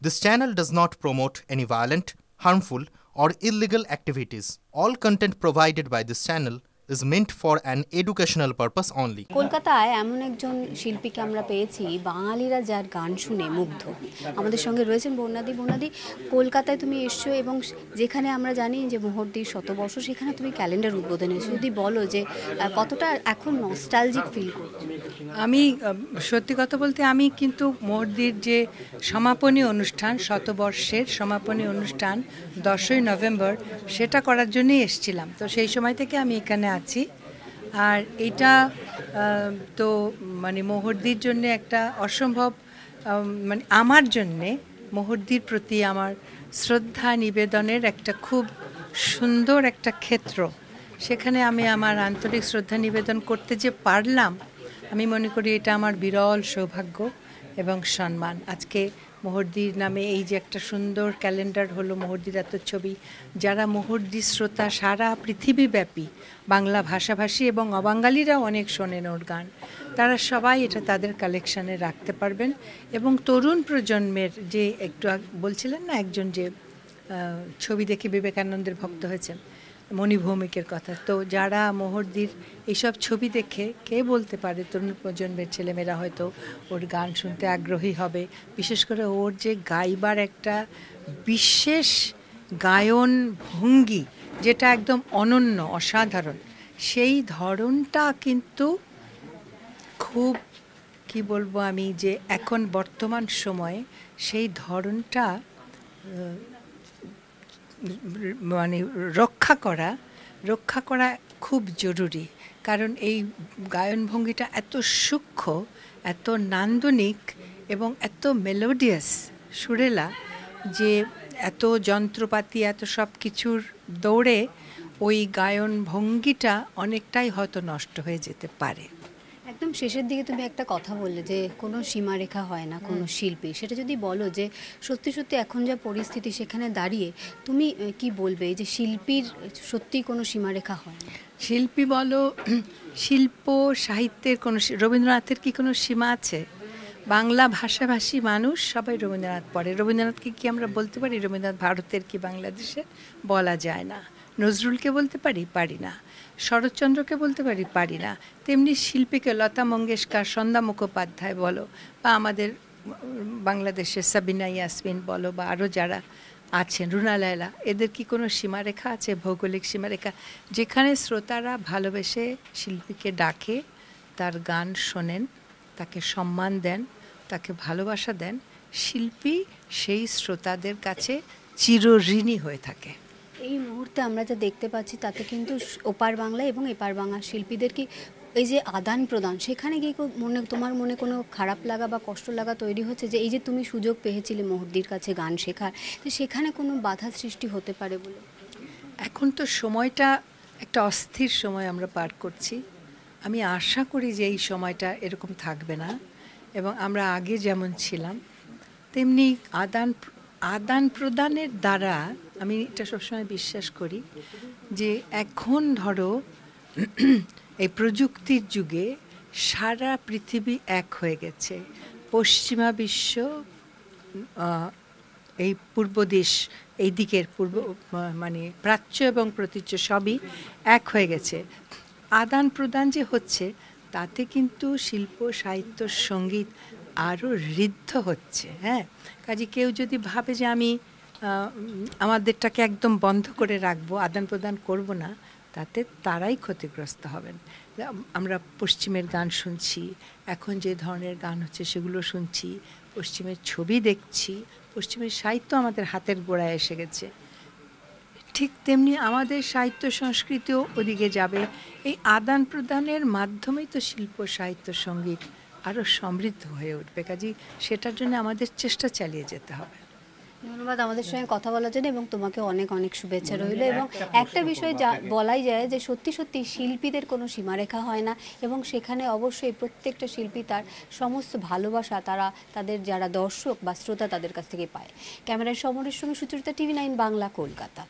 This channel does not promote any violent, harmful, or illegal activities. All content provided by this channel is meant for an educational purpose only. কলকাতায় এমন একজন শিল্পীকে আমরা পেয়েছি বাঙালিরা যার গান শুনে মুগ্ধ। আমাদের সঙ্গে রয়েছেন বর্ণাদি। বর্ণাদি, কলকাতায় তুমি এসছো এবং যেখানে আমরা জানি যে মোহরদির শতবর্ষ, সেখানে তুমি ক্যালেন্ডার উদ্বোধন এসেছো। যদি বলো যে কতটা এখন নস্টালজিক ফিল করছো? আমি সত্যি কথা বলতে আমি কিন্তু মোহরদির যে সমাপনী অনুষ্ঠান, শতবর্ষের সমাপনী অনুষ্ঠান 10ই নভেম্বর, সেটা করার জন্যই এসেছিলাম। তো সেই সময় থেকে আমি এখানে আছি। আর এটা তো মানে মোহরদির জন্য একটা অসম্ভব, মানে আমার জন্যে মোহরদির প্রতি আমার শ্রদ্ধা নিবেদনের একটা খুব সুন্দর একটা ক্ষেত্র। সেখানে আমি আমার আন্তরিক শ্রদ্ধা নিবেদন করতে যে পারলাম, আমি মনে করি এটা আমার বিরল সৌভাগ্য এবং সম্মান। আজকে মোহরদির নামে এই যে একটা সুন্দর ক্যালেন্ডার হলো, মোহরদির এত ছবি, যারা মোহরদি শ্রোতা সারা পৃথিবীব্যাপী, বাংলা ভাষাভাষী এবং অবাঙালিরাও অনেক শোনেন ওর গান, তারা সবাই এটা তাদের কালেকশানে রাখতে পারবেন। এবং তরুণ প্রজন্মের যে একটু বলছিলেন না, একজন যে ছবি দেখে বিবেকানন্দের ভক্ত হয়েছেন, মণি ভৌমিকের কথা, তো যারা মোহরদির এইসব ছবি দেখে, কে বলতে পারে তরুণ প্রজন্মের ছেলেমেয়েরা হয়তো ওর গান শুনতে আগ্রহী হবে। বিশেষ করে ওর যে গাইবার একটা বিশেষ গায়ন ভঙ্গি, যেটা একদম অনন্য, অসাধারণ, সেই ধরনটা কিন্তু খুব, কি বলবো আমি, যে এখন বর্তমান সময়ে সেই ধরনটা মানে রক্ষা করা খুব জরুরি। কারণ এই গায়নভঙ্গিটা এত সূক্ষ্ম, এত নান্দনিক এবং এত মেলোডিয়াস, সুরেলা, যে এত যন্ত্রপাতি, এত সব কিছুর দৌড়ে ওই গায়ন ভঙ্গিটা অনেকটাই হয়তো নষ্ট হয়ে যেতে পারে। একদম শেষের দিকে তুমি একটা কথা বললে যে কোনো সীমারেখা হয় না কোনো শিল্পী, সেটা যদি বলো যে সত্যি সত্যি এখন যা পরিস্থিতি সেখানে দাঁড়িয়ে তুমি কি বলবে যে শিল্পীর সত্যিই কোনো সীমারেখা হয় না? শিল্পী বলো, শিল্প সাহিত্যের কোনো, রবীন্দ্রনাথের কি কোনো সীমা আছে? বাংলা ভাষাভাষী মানুষ সবাই রবীন্দ্রনাথ পড়ে। রবীন্দ্রনাথকে কি আমরা বলতে পারি রবীন্দ্রনাথ ভারতের কি বাংলাদেশের? বলা যায় না। নজরুলকে বলতে পারি না। শরৎচন্দ্রকে বলতে পারি না। তেমনি শিল্পীকে লতা মঙ্গেশকর, সন্ধ্যা মুখোপাধ্যায় বলো, বা আমাদের বাংলাদেশের সাবিনা ইয়াসমিন বলো, বা আরও যারা আছেন, রুনা লায়লা, এদের কি কোনো সীমারেখা আছে, ভৌগোলিক সীমারেখা? যেখানে শ্রোতারা ভালোবেসে শিল্পীকে ডাকে, তার গান শোনেন, তাকে সম্মান দেন, তাকে ভালোবাসা দেন, শিল্পী সেই শ্রোতাদের কাছে চিরঋণী হয়ে থাকে। এই মুহূর্তে আমরা যা দেখতে পাচ্ছি তাতে কিন্তু ওপার বাংলা এবং এপার বাংলা শিল্পীদের কি এই যে আদান প্রদান, সেখানে গিয়ে তোমার মনে কোনো খারাপ লাগা বা কষ্ট লাগা তৈরি হচ্ছে যে এই যে তুমি সুযোগ পেয়েছিলে মোহরদির কাছে গান শেখার, তো সেখানে কোনো বাধা সৃষ্টি হতে পারে বলে? এখন তো সময়টা একটা অস্থির সময় আমরা পার করছি। আমি আশা করি যে এই সময়টা এরকম থাকবে না, এবং আমরা আগে যেমন ছিলাম তেমনি আদান প্রদানের দ্বারা আমি এটা সবসময় বিশ্বাস করি যে এখন ধরো এই প্রযুক্তির যুগে সারা পৃথিবী এক হয়ে গেছে। পশ্চিমা বিশ্ব, এই পূর্ব দেশ, এই দিকের পূর্ব, মানে প্রাচ্য এবং প্রতীচ্য সবই এক হয়ে গেছে। আদান প্রদান যে হচ্ছে, তাতে কিন্তু শিল্প, সাহিত্য, সঙ্গীত আরও ঋদ্ধ হচ্ছে। হ্যাঁ, কাজে কেউ যদি ভাবে যে আমি আমাদেরটাকে একদম বন্ধ করে রাখবো, আদান প্রদান করব না, তাতে তারাই ক্ষতিগ্রস্ত হবেন। আমরা পশ্চিমের গান শুনছি, এখন যে ধরনের গান হচ্ছে সেগুলো শুনছি, পশ্চিমের ছবি দেখছি, পশ্চিমের সাহিত্য আমাদের হাতের গোড়ায় এসে গেছে। ঠিক তেমনি আমাদের সাহিত্য সংস্কৃতিও ওদিকে যাবে। এই আদান প্রদানের মাধ্যমেই তো শিল্প, সাহিত্য, সঙ্গীত আরও সমৃদ্ধ হয়ে উঠবে। কাজেই সেটার জন্য আমাদের চেষ্টা চালিয়ে যেতে হবে। ধন্যবাদ আমাদের সঙ্গে কথা বলার জন্য, এবং তোমাকে অনেক অনেক শুভেচ্ছা রইল। এবং একটা বিষয় যা বলাই যায় যে সত্যি সত্যি শিল্পীদের কোনো সীমারেখা হয় না, এবং সেখানে অবশ্যই প্রত্যেকটা শিল্পী তার সমস্ত ভালোবাসা তারা তাদের যারা দর্শক বা শ্রোতা তাদের কাছ থেকে পায়। ক্যামেরায় সমরের সঙ্গে সুচরিতা, TV9 বাংলা, কলকাতা।